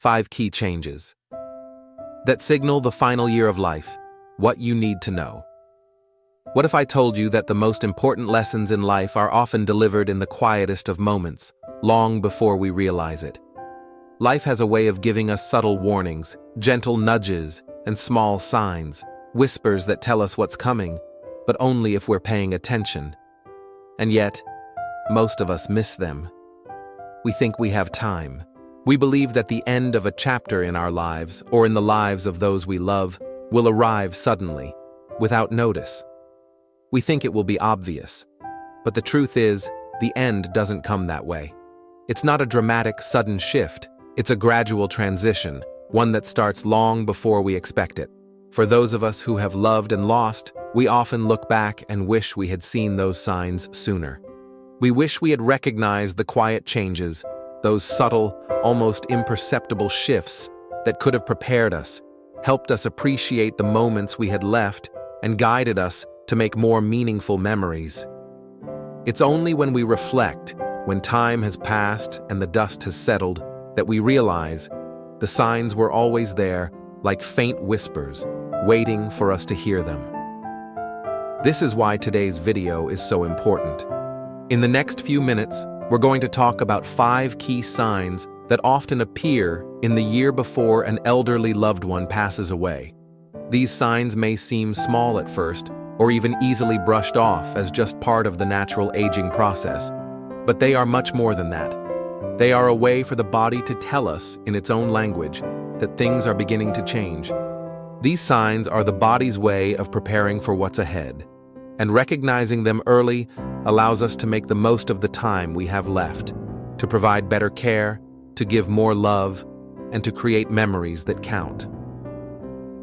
5 key changes that signal the final year of life. What you need to know. What if I told you that the most important lessons in life are often delivered in the quietest of moments, long before we realize it? Life has a way of giving us subtle warnings, gentle nudges, and small signs, whispers that tell us what's coming, but only if we're paying attention. And yet, most of us miss them. We think we have time. We believe that the end of a chapter in our lives, or in the lives of those we love, will arrive suddenly, without notice. We think it will be obvious. But the truth is, the end doesn't come that way. It's not a dramatic, sudden shift. It's a gradual transition, one that starts long before we expect it. For those of us who have loved and lost, we often look back and wish we had seen those signs sooner. We wish we had recognized the quiet changes, those subtle, almost imperceptible shifts that could have prepared us, helped us appreciate the moments we had left, and guided us to make more meaningful memories. It's only when we reflect, when time has passed and the dust has settled, that we realize the signs were always there, like faint whispers, waiting for us to hear them. This is why today's video is so important. In the next few minutes, we're going to talk about 5 key signs that often appear in the year before an elderly loved one passes away. These signs may seem small at first, or even easily brushed off as just part of the natural aging process, but they are much more than that. They are a way for the body to tell us, in its own language, that things are beginning to change. These signs are the body's way of preparing for what's ahead, and recognizing them early allows us to make the most of the time we have left, to provide better care, to give more love, and to create memories that count.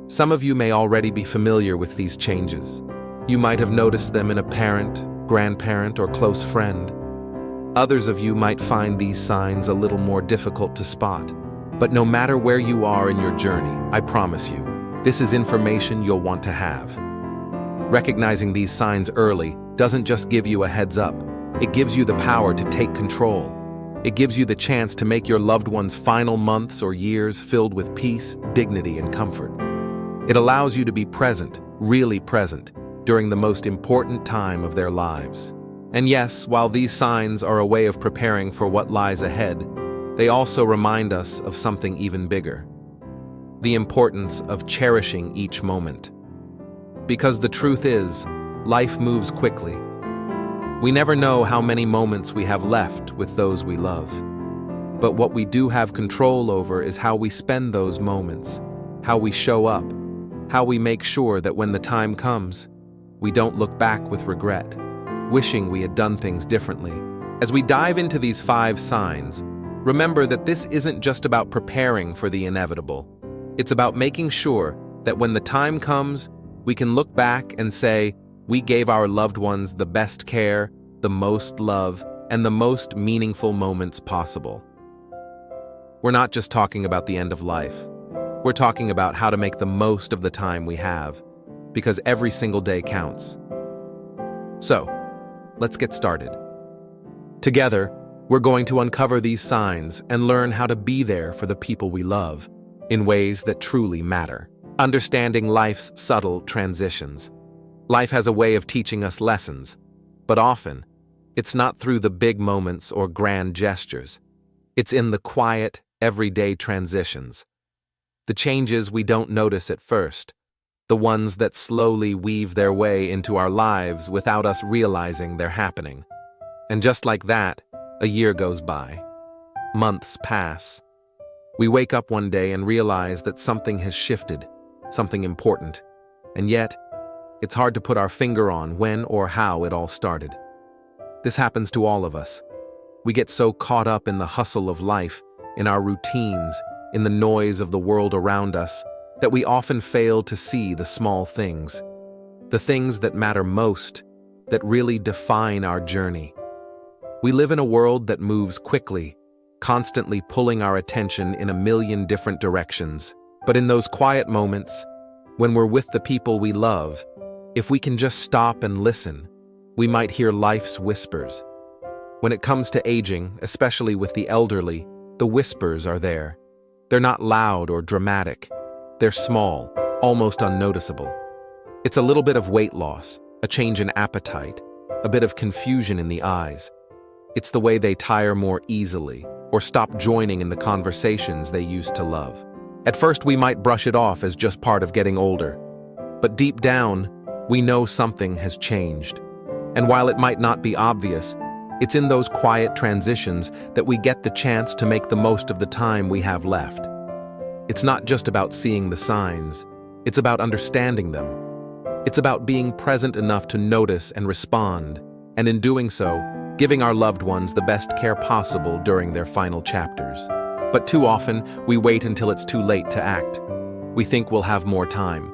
Some of you may already be familiar with these changes. You might have noticed them in a parent, grandparent, or close friend. Others of you might find these signs a little more difficult to spot. But no matter where you are in your journey, I promise you, this is information you'll want to have. Recognizing these signs early doesn't just give you a heads up. It gives you the power to take control. It gives you the chance to make your loved one's final months or years filled with peace, dignity, and comfort. It allows you to be present, really present, during the most important time of their lives. And yes, while these signs are a way of preparing for what lies ahead, they also remind us of something even bigger: the importance of cherishing each moment. Because the truth is, life moves quickly. We never know how many moments we have left with those we love. But what we do have control over is how we spend those moments, how we show up, how we make sure that when the time comes, we don't look back with regret, wishing we had done things differently. As we dive into these 5 signs, remember that this isn't just about preparing for the inevitable. It's about making sure that when the time comes, we can look back and say, we gave our loved ones the best care, the most love, and the most meaningful moments possible. We're not just talking about the end of life. We're talking about how to make the most of the time we have, because every single day counts. So, let's get started. Together, we're going to uncover these signs and learn how to be there for the people we love in ways that truly matter. Understanding life's subtle transitions. Life has a way of teaching us lessons, but often, it's not through the big moments or grand gestures. It's in the quiet, everyday transitions. The changes we don't notice at first, the ones that slowly weave their way into our lives without us realizing they're happening. And just like that, a year goes by. Months pass. We wake up one day and realize that something has shifted, something important. And yet, it's hard to put our finger on when or how it all started. This happens to all of us. We get so caught up in the hustle of life, in our routines, in the noise of the world around us, that we often fail to see the small things, the things that matter most, that really define our journey. We live in a world that moves quickly, constantly pulling our attention in a million different directions. But in those quiet moments, when we're with the people we love, if we can just stop and listen, we might hear life's whispers. When it comes to aging, especially with the elderly, the whispers are there. They're not loud or dramatic. They're small, almost unnoticeable. It's a little bit of weight loss, a change in appetite, a bit of confusion in the eyes. It's the way they tire more easily or stop joining in the conversations they used to love. At first, we might brush it off as just part of getting older. But deep down, we know something has changed. And while it might not be obvious, it's in those quiet transitions that we get the chance to make the most of the time we have left. It's not just about seeing the signs, it's about understanding them. It's about being present enough to notice and respond, and in doing so, giving our loved ones the best care possible during their final chapters. But too often, we wait until it's too late to act. We think we'll have more time.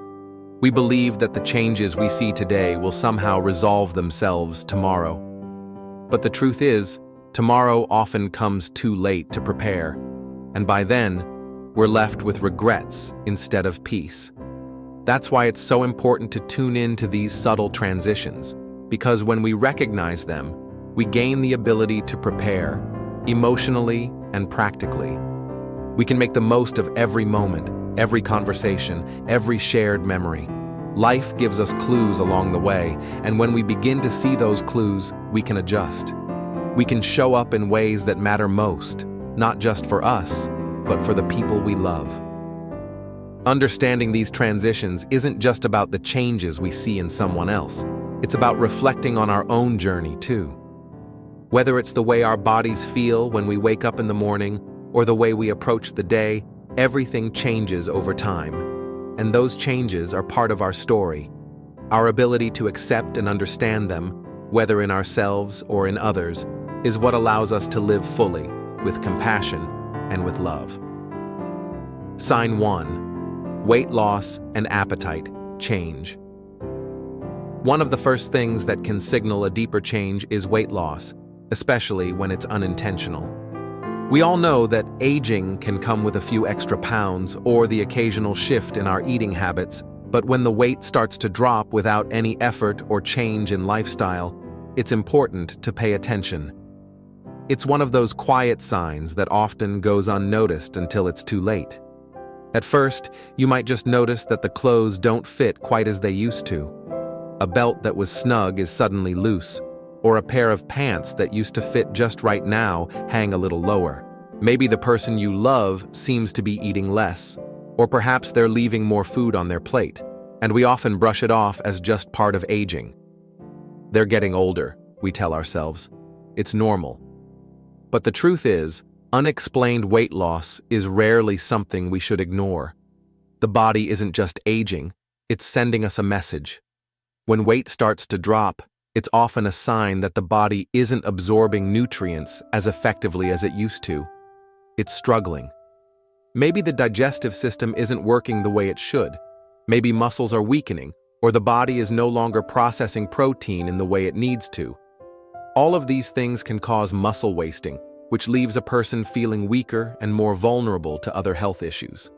We believe that the changes we see today will somehow resolve themselves tomorrow. But the truth is, tomorrow often comes too late to prepare, and by then, we're left with regrets instead of peace. That's why it's so important to tune in to these subtle transitions, because when we recognize them, we gain the ability to prepare, emotionally and practically. We can make the most of every moment, every conversation, every shared memory. Life gives us clues along the way, and when we begin to see those clues, we can adjust. We can show up in ways that matter most, not just for us, but for the people we love. Understanding these transitions isn't just about the changes we see in someone else. It's about reflecting on our own journey too. Whether it's the way our bodies feel when we wake up in the morning, or the way we approach the day, everything changes over time. And those changes are part of our story. Our ability to accept and understand them, whether in ourselves or in others, is what allows us to live fully, with compassion and with love. Sign 1. Weight loss and appetite change. One of the first things that can signal a deeper change is weight loss, especially when it's unintentional. We all know that aging can come with a few extra pounds or the occasional shift in our eating habits, but when the weight starts to drop without any effort or change in lifestyle, it's important to pay attention. It's one of those quiet signs that often goes unnoticed until it's too late. At first, you might just notice that the clothes don't fit quite as they used to. A belt that was snug is suddenly loose, or a pair of pants that used to fit just right now hang a little lower. Maybe the person you love seems to be eating less, or perhaps they're leaving more food on their plate, and we often brush it off as just part of aging. They're getting older, we tell ourselves. It's normal. But the truth is, unexplained weight loss is rarely something we should ignore. The body isn't just aging, it's sending us a message. When weight starts to drop, it's often a sign that the body isn't absorbing nutrients as effectively as it used to. It's struggling. Maybe the digestive system isn't working the way it should. Maybe muscles are weakening, or the body is no longer processing protein in the way it needs to. All of these things can cause muscle wasting, which leaves a person feeling weaker and more vulnerable to other health issues.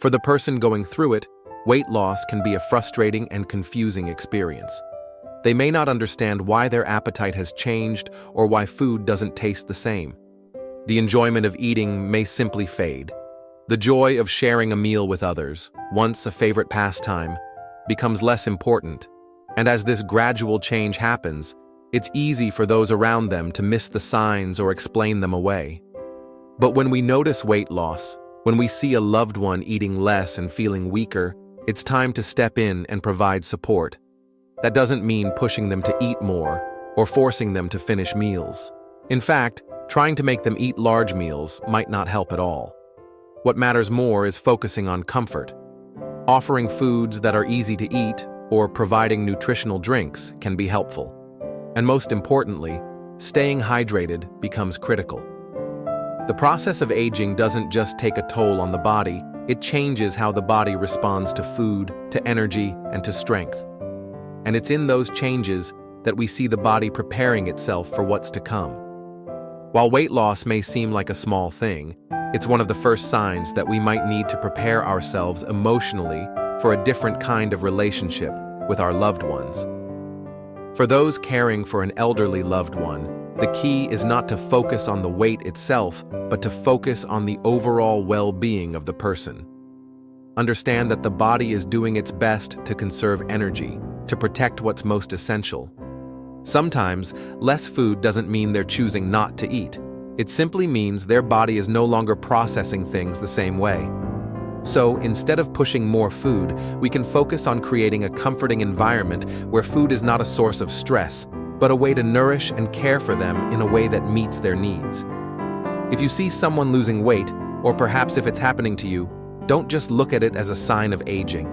For the person going through it, weight loss can be a frustrating and confusing experience. They may not understand why their appetite has changed or why food doesn't taste the same. The enjoyment of eating may simply fade. The joy of sharing a meal with others, once a favorite pastime, becomes less important. And as this gradual change happens, it's easy for those around them to miss the signs or explain them away. But when we notice weight loss, when we see a loved one eating less and feeling weaker, it's time to step in and provide support. That doesn't mean pushing them to eat more or forcing them to finish meals. In fact, trying to make them eat large meals might not help at all. What matters more is focusing on comfort. Offering foods that are easy to eat or providing nutritional drinks can be helpful. And most importantly, staying hydrated becomes critical. The process of aging doesn't just take a toll on the body, it changes how the body responds to food, to energy, and to strength. And it's in those changes that we see the body preparing itself for what's to come. While weight loss may seem like a small thing, it's one of the first signs that we might need to prepare ourselves emotionally for a different kind of relationship with our loved ones. For those caring for an elderly loved one, The key is not to focus on the weight itself, but to focus on the overall well-being of the person. Understand that the body is doing its best to conserve energy, to protect what's most essential. Sometimes, less food doesn't mean they're choosing not to eat. It simply means their body is no longer processing things the same way. So, instead of pushing more food, we can focus on creating a comforting environment where food is not a source of stress, but a way to nourish and care for them in a way that meets their needs. If you see someone losing weight, or perhaps if it's happening to you, don't just look at it as a sign of aging.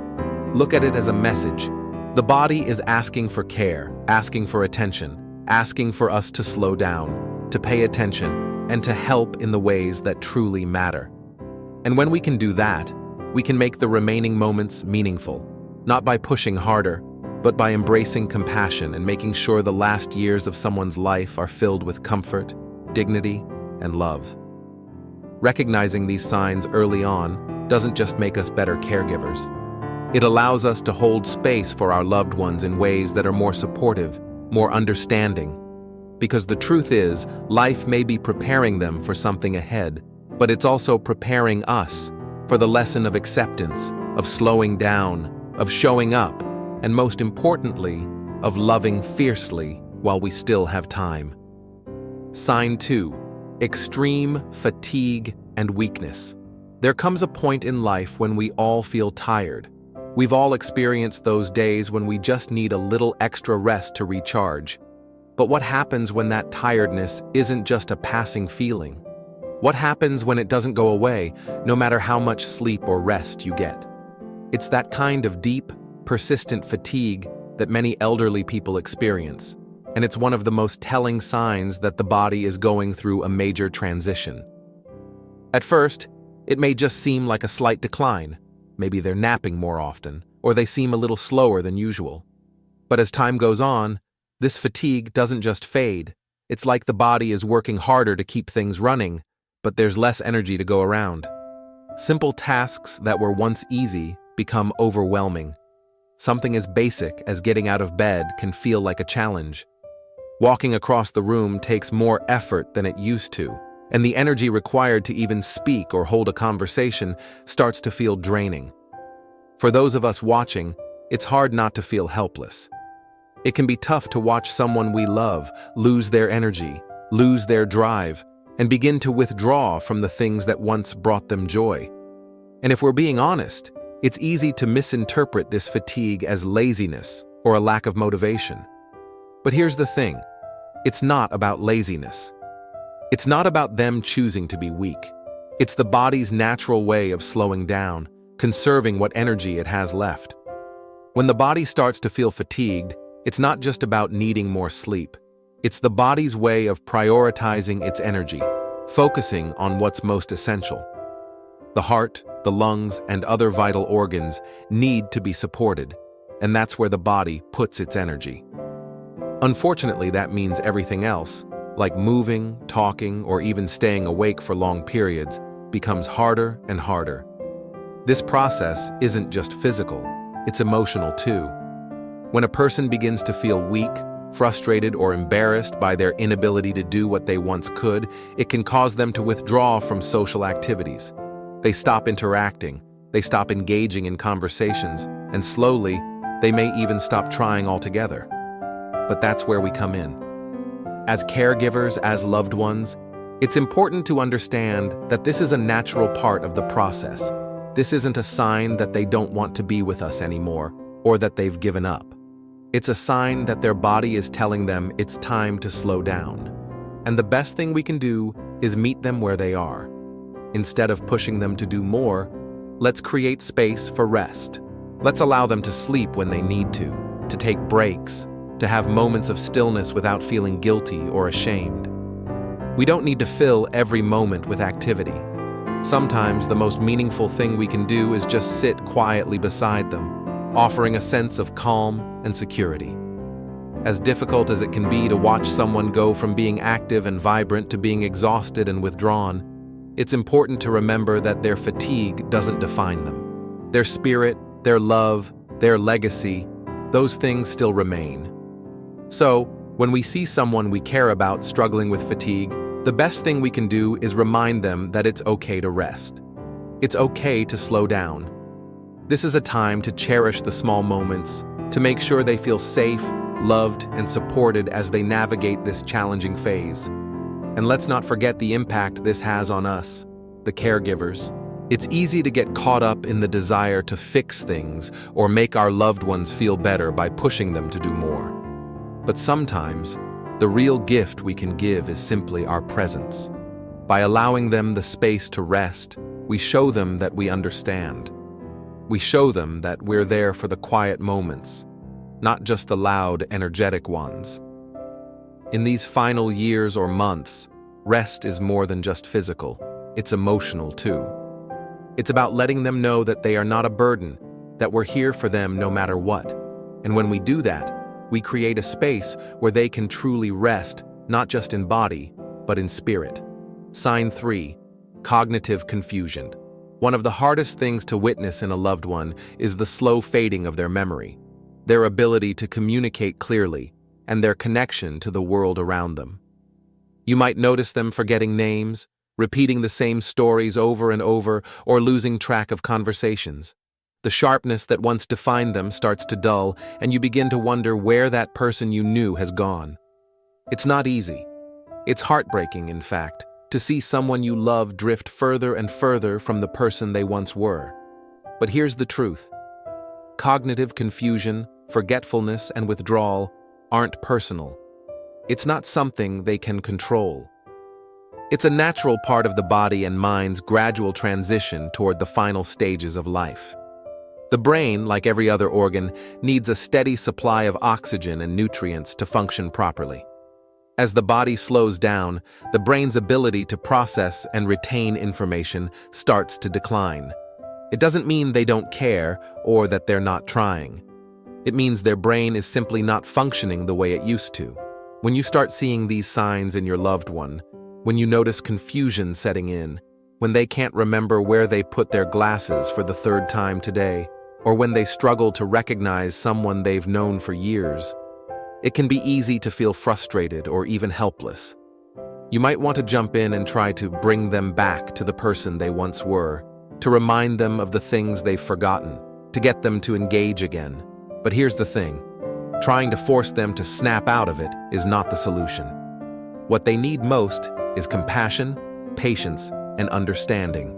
Look at it as a message. The body is asking for care, asking for attention, asking for us to slow down, to pay attention, and to help in the ways that truly matter. And when we can do that, we can make the remaining moments meaningful, not by pushing harder, but by embracing compassion and making sure the last years of someone's life are filled with comfort, dignity, and love. Recognizing these signs early on doesn't just make us better caregivers. It allows us to hold space for our loved ones in ways that are more supportive, more understanding. Because the truth is, life may be preparing them for something ahead, but it's also preparing us for the lesson of acceptance, of slowing down, of showing up, and most importantly, of loving fiercely while we still have time. Sign 2: extreme fatigue and weakness. There comes a point in life when we all feel tired. We've all experienced those days when we just need a little extra rest to recharge. But what happens when that tiredness isn't just a passing feeling? What happens when it doesn't go away, no matter how much sleep or rest you get? It's that kind of deep, persistent fatigue that many elderly people experience, and it's one of the most telling signs that the body is going through a major transition. At first, it may just seem like a slight decline. Maybe they're napping more often, or they seem a little slower than usual. But as time goes on, this fatigue doesn't just fade. It's like the body is working harder to keep things running, but there's less energy to go around. Simple tasks that were once easy become overwhelming. Something as basic as getting out of bed can feel like a challenge. Walking across the room takes more effort than it used to, and the energy required to even speak or hold a conversation starts to feel draining. For those of us watching, it's hard not to feel helpless. It can be tough to watch someone we love lose their energy, lose their drive, and begin to withdraw from the things that once brought them joy. And if we're being honest, it's easy to misinterpret this fatigue as laziness or a lack of motivation. But here's the thing, it's not about laziness. It's not about them choosing to be weak. It's the body's natural way of slowing down, conserving what energy it has left. When the body starts to feel fatigued, it's not just about needing more sleep. It's the body's way of prioritizing its energy, focusing on what's most essential. The heart, the lungs, and other vital organs need to be supported, and that's where the body puts its energy. Unfortunately, that means everything else, like moving, talking, or even staying awake for long periods, becomes harder and harder. This process isn't just physical, it's emotional too. When a person begins to feel weak, frustrated, or embarrassed by their inability to do what they once could, it can cause them to withdraw from social activities. They stop interacting, they stop engaging in conversations, and slowly, they may even stop trying altogether. But that's where we come in. As caregivers, as loved ones, it's important to understand that this is a natural part of the process. This isn't a sign that they don't want to be with us anymore, or that they've given up. It's a sign that their body is telling them it's time to slow down. And the best thing we can do is meet them where they are. Instead of pushing them to do more, let's create space for rest. Let's allow them to sleep when they need to take breaks, to have moments of stillness without feeling guilty or ashamed. We don't need to fill every moment with activity. Sometimes the most meaningful thing we can do is just sit quietly beside them, offering a sense of calm and security. As difficult as it can be to watch someone go from being active and vibrant to being exhausted and withdrawn, it's important to remember that their fatigue doesn't define them. Their spirit, their love, their legacy, those things still remain. So, When we see someone we care about struggling with fatigue, the best thing we can do is remind them that it's okay to rest. It's okay to slow down. This is a time to cherish the small moments, to make sure they feel safe, loved, and supported as they navigate this challenging phase. And let's not forget the impact this has on us, the caregivers. It's easy to get caught up in the desire to fix things or make our loved ones feel better by pushing them to do more. But sometimes, the real gift we can give is simply our presence. By allowing them the space to rest, we show them that we understand. We show them that we're there for the quiet moments, not just the loud, energetic ones. In these final years or months, rest is more than just physical, it's emotional too. It's about letting them know that they are not a burden, that we're here for them no matter what. And when we do that, we create a space where they can truly rest, not just in body, but in spirit. Sign 3. Cognitive confusion. One of the hardest things to witness in a loved one is the slow fading of their memory, their ability to communicate clearly, and their connection to the world around them. You might notice them forgetting names, repeating the same stories over and over, or losing track of conversations. The sharpness that once defined them starts to dull, and you begin to wonder where that person you knew has gone. It's not easy. It's heartbreaking, in fact, to see someone you love drift further and further from the person they once were. But here's the truth. Cognitive confusion, forgetfulness, and withdrawal aren't personal. It's not something they can control. It's a natural part of the body and mind's gradual transition toward the final stages of life. The brain, like every other organ, needs a steady supply of oxygen and nutrients to function properly. As the body slows down, the brain's ability to process and retain information starts to decline. It doesn't mean they don't care or that they're not trying. It means their brain is simply not functioning the way it used to. When you start seeing these signs in your loved one, when you notice confusion setting in, when they can't remember where they put their glasses for the third time today, or when they struggle to recognize someone they've known for years, it can be easy to feel frustrated or even helpless. You might want to jump in and try to bring them back to the person they once were, to remind them of the things they've forgotten, to get them to engage again. But here's the thing. Trying to force them to snap out of it is not the solution. What they need most is compassion, patience, and understanding.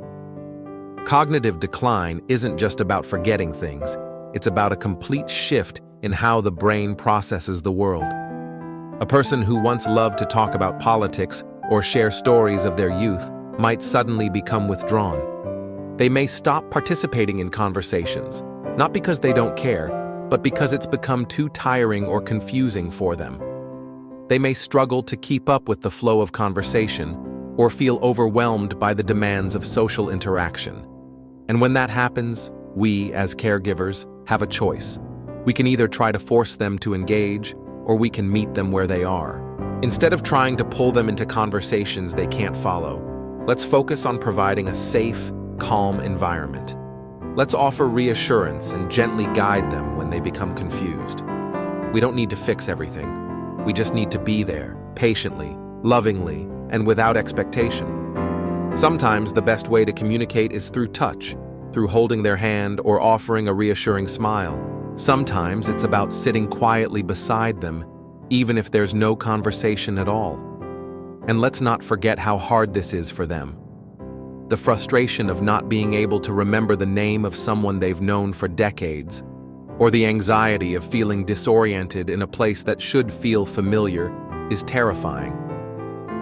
Cognitive decline isn't just about forgetting things. It's about a complete shift in how the brain processes the world. A person who once loved to talk about politics or share stories of their youth might suddenly become withdrawn. They may stop participating in conversations, not because they don't care, but because it's become too tiring or confusing for them. They may struggle to keep up with the flow of conversation or feel overwhelmed by the demands of social interaction. And when that happens, we, as caregivers, have a choice. We can either try to force them to engage, or we can meet them where they are. Instead of trying to pull them into conversations they can't follow, let's focus on providing a safe, calm environment. Let's offer reassurance and gently guide them when they become confused. We don't need to fix everything. We just need to be there, patiently, lovingly, and without expectation. Sometimes the best way to communicate is through touch, through holding their hand or offering a reassuring smile. Sometimes it's about sitting quietly beside them, even if there's no conversation at all. And let's not forget how hard this is for them. The frustration of not being able to remember the name of someone they've known for decades, or the anxiety of feeling disoriented in a place that should feel familiar, is terrifying.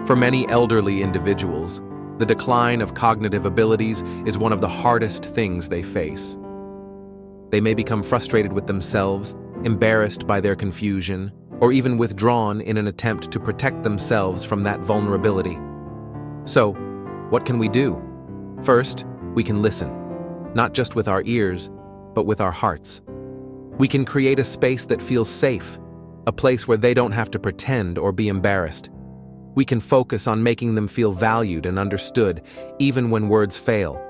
For many elderly individuals, the decline of cognitive abilities is one of the hardest things they face. They may become frustrated with themselves, embarrassed by their confusion, or even withdrawn in an attempt to protect themselves from that vulnerability. So, what can we do? First, we can listen, not just with our ears, but with our hearts. We can create a space that feels safe, a place where they don't have to pretend or be embarrassed. We can focus on making them feel valued and understood, even when words fail.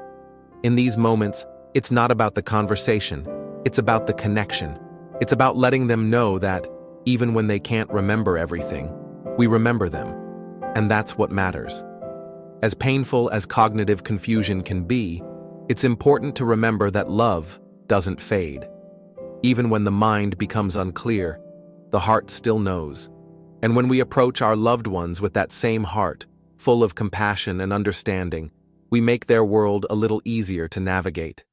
In these moments, it's not about the conversation, it's about the connection. It's about letting them know that, Even when they can't remember everything, we remember them, and that's what matters. As painful as cognitive confusion can be, it's important to remember that love doesn't fade. Even when the mind becomes unclear, the heart still knows. And when we approach our loved ones with that same heart, full of compassion and understanding, we make their world a little easier to navigate.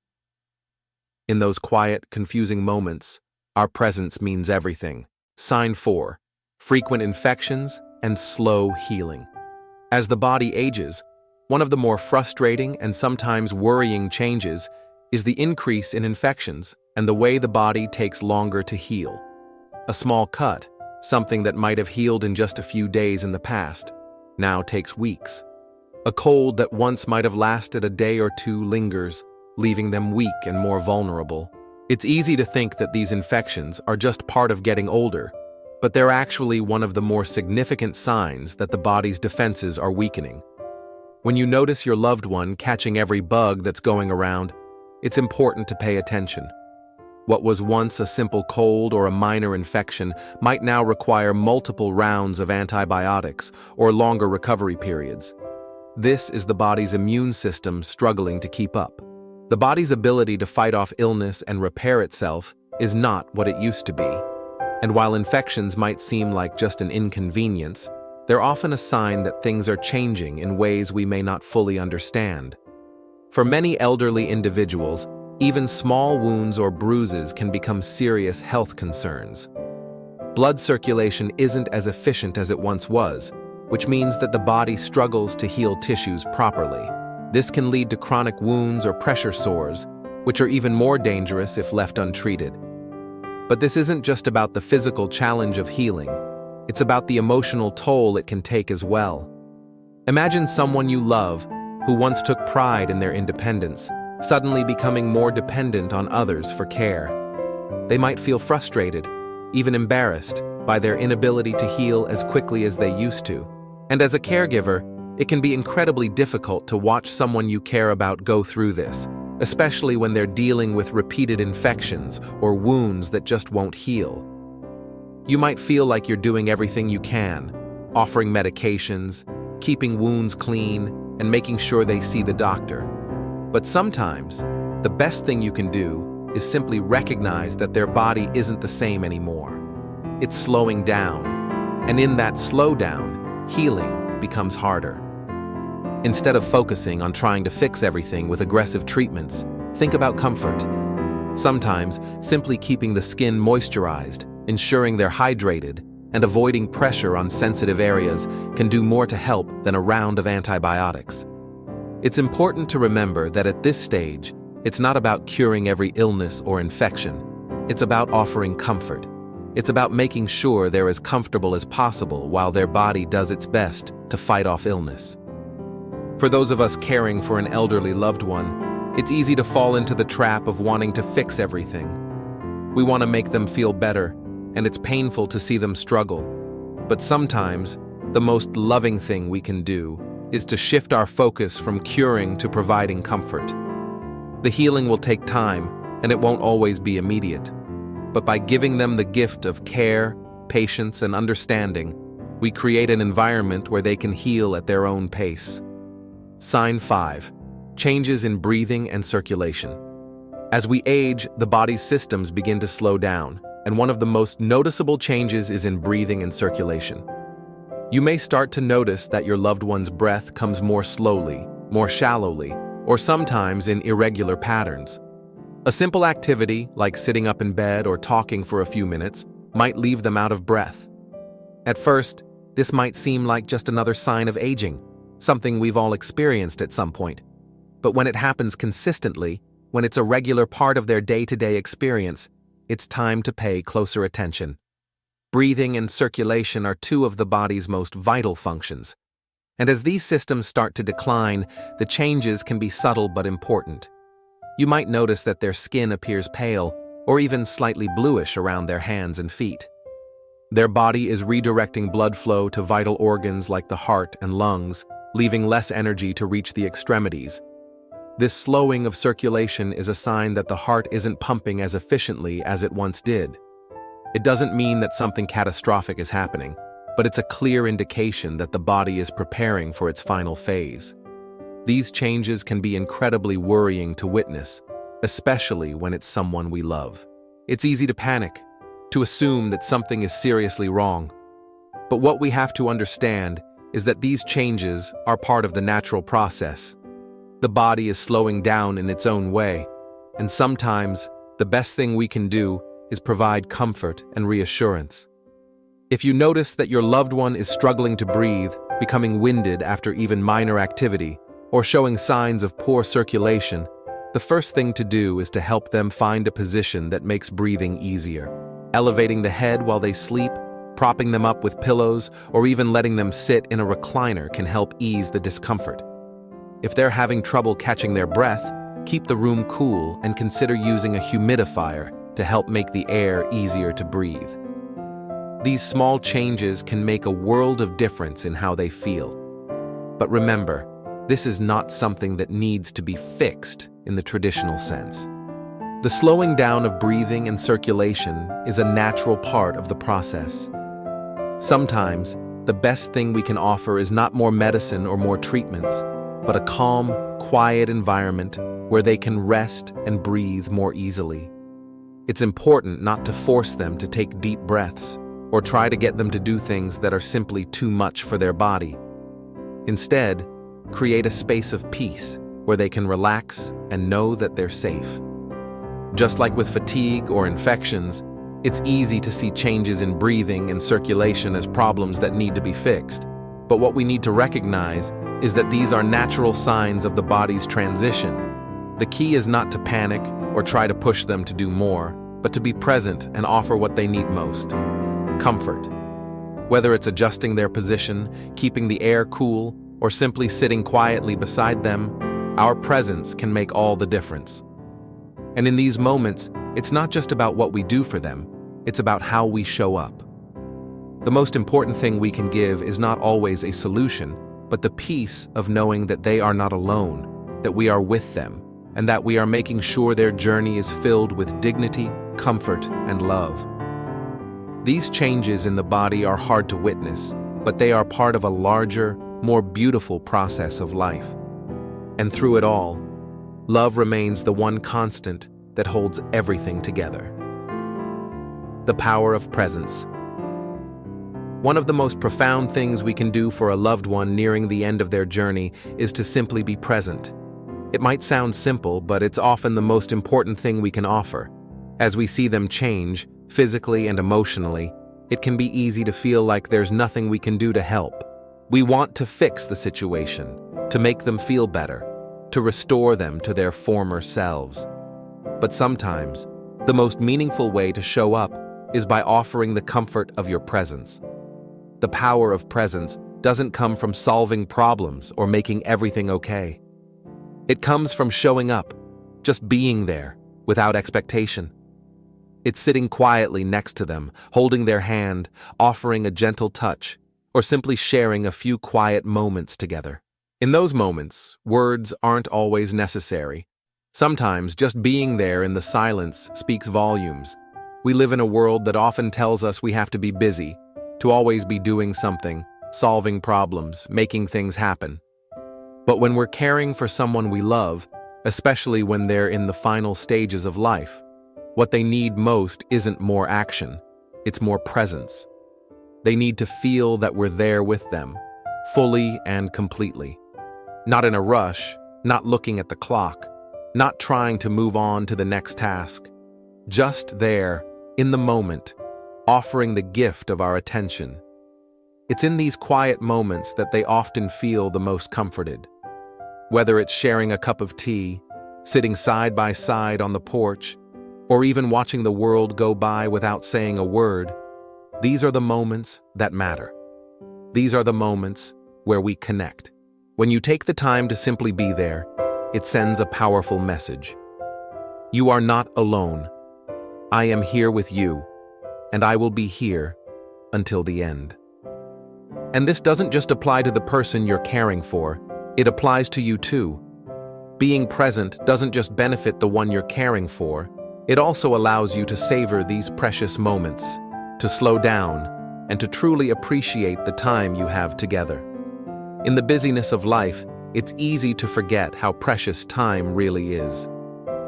In those quiet, confusing moments, our presence means everything. Sign 4. Frequent infections and slow healing. As the body ages, one of the more frustrating and sometimes worrying changes is the increase in infections and the way the body takes longer to heal. A small cut, something that might have healed in just a few days in the past, now takes weeks. A cold that once might have lasted a day or two lingers, leaving them weak and more vulnerable. It's easy to think that these infections are just part of getting older, but they're actually one of the more significant signs that the body's defenses are weakening. When you notice your loved one catching every bug that's going around, it's important to pay attention. What was once a simple cold or a minor infection might now require multiple rounds of antibiotics or longer recovery periods. This is the body's immune system struggling to keep up. The body's ability to fight off illness and repair itself is not what it used to be. And while infections might seem like just an inconvenience, they're often a sign that things are changing in ways we may not fully understand. For many elderly individuals, even small wounds or bruises can become serious health concerns. Blood circulation isn't as efficient as it once was, which means that the body struggles to heal tissues properly. This can lead to chronic wounds or pressure sores, which are even more dangerous if left untreated. But this isn't just about the physical challenge of healing, it's about the emotional toll it can take as well. Imagine someone you love who once took pride in their independence, suddenly becoming more dependent on others for care. They might feel frustrated, even embarrassed, by their inability to heal as quickly as they used to. And as a caregiver, it can be incredibly difficult to watch someone you care about go through this, especially when they're dealing with repeated infections or wounds that just won't heal. You might feel like you're doing everything you can, offering medications, keeping wounds clean, and making sure they see the doctor. But sometimes, the best thing you can do is simply recognize that their body isn't the same anymore. It's slowing down, and in that slowdown, healing becomes harder. Instead of focusing on trying to fix everything with aggressive treatments, think about comfort. Sometimes, simply keeping the skin moisturized, ensuring they're hydrated, and avoiding pressure on sensitive areas can do more to help than a round of antibiotics. It's important to remember that at this stage, it's not about curing every illness or infection. It's about offering comfort. It's about making sure they're as comfortable as possible while their body does its best to fight off illness. For those of us caring for an elderly loved one, it's easy to fall into the trap of wanting to fix everything. We want to make them feel better, and it's painful to see them struggle. But sometimes, the most loving thing we can do is to shift our focus from curing to providing comfort. The healing will take time, and it won't always be immediate. But by giving them the gift of care, patience, and understanding, we create an environment where they can heal at their own pace. Sign 5. Changes in breathing and circulation. As we age, the body's systems begin to slow down, and one of the most noticeable changes is in breathing and circulation. You may start to notice that your loved one's breath comes more slowly, more shallowly, or sometimes in irregular patterns. A simple activity, like sitting up in bed or talking for a few minutes, might leave them out of breath. At first, this might seem like just another sign of aging, something we've all experienced at some point. But when it happens consistently, when it's a regular part of their day-to-day experience, it's time to pay closer attention. Breathing and circulation are two of the body's most vital functions. And as these systems start to decline, the changes can be subtle but important. You might notice that their skin appears pale or even slightly bluish around their hands and feet. Their body is redirecting blood flow to vital organs like the heart and lungs, leaving less energy to reach the extremities. This slowing of circulation is a sign that the heart isn't pumping as efficiently as it once did. It doesn't mean that something catastrophic is happening, but it's a clear indication that the body is preparing for its final phase. These changes can be incredibly worrying to witness, especially when it's someone we love. It's easy to panic, to assume that something is seriously wrong. But what we have to understand is that these changes are part of the natural process. The body is slowing down in its own way, and sometimes the best thing we can do is provide comfort and reassurance. If you notice that your loved one is struggling to breathe, becoming winded after even minor activity, or showing signs of poor circulation, the first thing to do is to help them find a position that makes breathing easier. Elevating the head while they sleep, propping them up with pillows, or even letting them sit in a recliner can help ease the discomfort. If they're having trouble catching their breath, keep the room cool and consider using a humidifier to help make the air easier to breathe. These small changes can make a world of difference in how they feel. But remember, this is not something that needs to be fixed in the traditional sense. The slowing down of breathing and circulation is a natural part of the process. Sometimes, the best thing we can offer is not more medicine or more treatments, but a calm, quiet environment where they can rest and breathe more easily. It's important not to force them to take deep breaths or try to get them to do things that are simply too much for their body. Instead, create a space of peace where they can relax and know that they're safe. Just like with fatigue or infections, it's easy to see changes in breathing and circulation as problems that need to be fixed. But what we need to recognize is that these are natural signs of the body's transition. The key is not to panic or try to push them to do more, but to be present and offer what they need most: comfort. Whether it's adjusting their position, keeping the air cool, or simply sitting quietly beside them, our presence can make all the difference. And in these moments, it's not just about what we do for them, it's about how we show up. The most important thing we can give is not always a solution, but the peace of knowing that they are not alone, that we are with them, and that we are making sure their journey is filled with dignity, comfort, and love. These changes in the body are hard to witness, but they are part of a larger, more beautiful process of life. And through it all, love remains the one constant that holds everything together. The power of presence. One of the most profound things we can do for a loved one nearing the end of their journey is to simply be present. It might sound simple, but it's often the most important thing we can offer. As we see them change, physically and emotionally, it can be easy to feel like there's nothing we can do to help. We want to fix the situation, to make them feel better, to restore them to their former selves. But sometimes, the most meaningful way to show up is by offering the comfort of your presence. The power of presence doesn't come from solving problems or making everything okay. It comes from showing up, just being there, without expectation. It's sitting quietly next to them, holding their hand, offering a gentle touch, or simply sharing a few quiet moments together. In those moments, words aren't always necessary. Sometimes just being there in the silence speaks volumes. We live in a world that often tells us we have to be busy, to always be doing something, solving problems, making things happen. But when we're caring for someone we love, especially when they're in the final stages of life, what they need most isn't more action, it's more presence. They need to feel that we're there with them, fully and completely. Not in a rush, not looking at the clock, not trying to move on to the next task. Just there, in the moment, offering the gift of our attention. It's in these quiet moments that they often feel the most comforted. Whether it's sharing a cup of tea, sitting side by side on the porch, or even watching the world go by without saying a word, these are the moments that matter. These are the moments where we connect. When you take the time to simply be there, it sends a powerful message. You are not alone. I am here with you, and I will be here until the end. And this doesn't just apply to the person you're caring for, it applies to you too. Being present doesn't just benefit the one you're caring for, it also allows you to savor these precious moments, to slow down, and to truly appreciate the time you have together. In the busyness of life, it's easy to forget how precious time really is.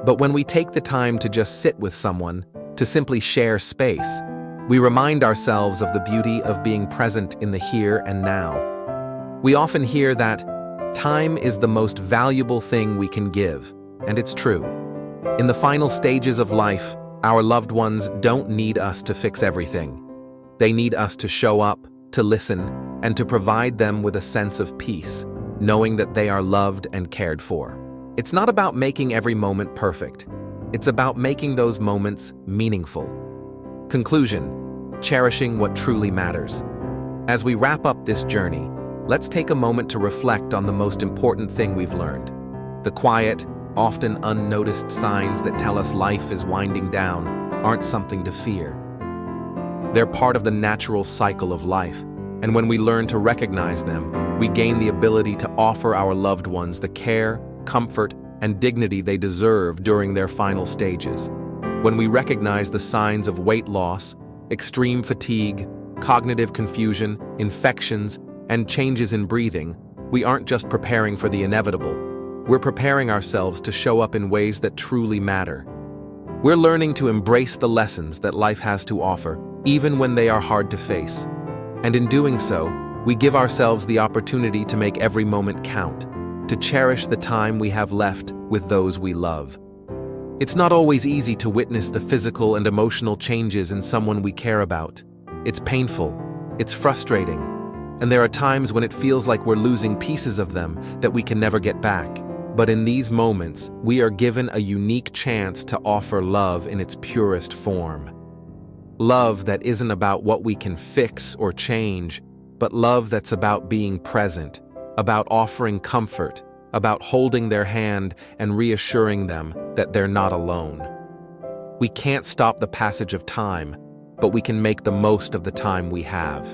But when we take the time to just sit with someone, to simply share space, we remind ourselves of the beauty of being present in the here and now. We often hear that time is the most valuable thing we can give, and it's true. In the final stages of life, our loved ones don't need us to fix everything. They need us to show up, to listen, and to provide them with a sense of peace, knowing that they are loved and cared for. It's not about making every moment perfect. It's about making those moments meaningful. Conclusion: cherishing what truly matters. As we wrap up this journey, let's take a moment to reflect on the most important thing we've learned. The quiet, often unnoticed signs that tell us life is winding down aren't something to fear. They're part of the natural cycle of life, and when we learn to recognize them, we gain the ability to offer our loved ones the care, comfort, and dignity they deserve during their final stages. When we recognize the signs of weight loss, extreme fatigue, cognitive confusion, infections, and changes in breathing, we aren't just preparing for the inevitable. We're preparing ourselves to show up in ways that truly matter. We're learning to embrace the lessons that life has to offer, even when they are hard to face. And in doing so, we give ourselves the opportunity to make every moment count, to cherish the time we have left with those we love. It's not always easy to witness the physical and emotional changes in someone we care about. It's painful, it's frustrating, and there are times when it feels like we're losing pieces of them that we can never get back. But in these moments, we are given a unique chance to offer love in its purest form. Love that isn't about what we can fix or change, but love that's about being present, about offering comfort, about holding their hand and reassuring them that they're not alone. We can't stop the passage of time, but we can make the most of the time we have.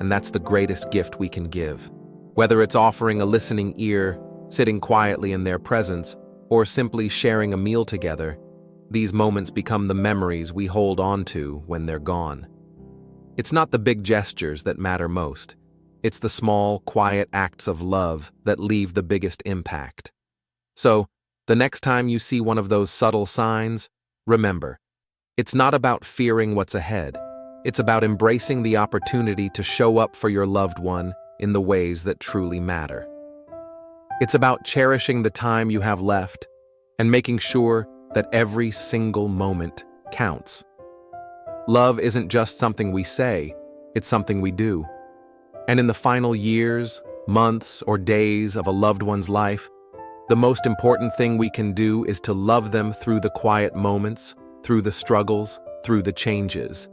And that's the greatest gift we can give. Whether it's offering a listening ear, sitting quietly in their presence, or simply sharing a meal together, these moments become the memories we hold on to when they're gone. It's not the big gestures that matter most. It's the small, quiet acts of love that leave the biggest impact. So, the next time you see one of those subtle signs, remember, it's not about fearing what's ahead. It's about embracing the opportunity to show up for your loved one in the ways that truly matter. It's about cherishing the time you have left and making sure that every single moment counts. Love isn't just something we say, it's something we do. And in the final years, months, or days of a loved one's life, the most important thing we can do is to love them through the quiet moments, through the struggles, through the changes.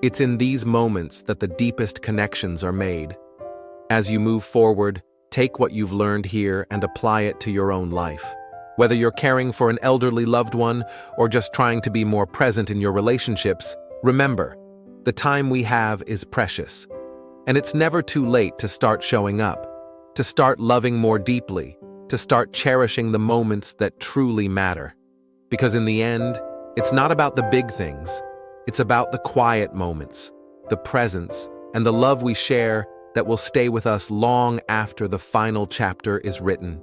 It's in these moments that the deepest connections are made. As you move forward, take what you've learned here and apply it to your own life. Whether you're caring for an elderly loved one or just trying to be more present in your relationships, remember, the time we have is precious. And it's never too late to start showing up, to start loving more deeply, to start cherishing the moments that truly matter. Because in the end, it's not about the big things. It's about the quiet moments, the presence, and the love we share that will stay with us long after the final chapter is written.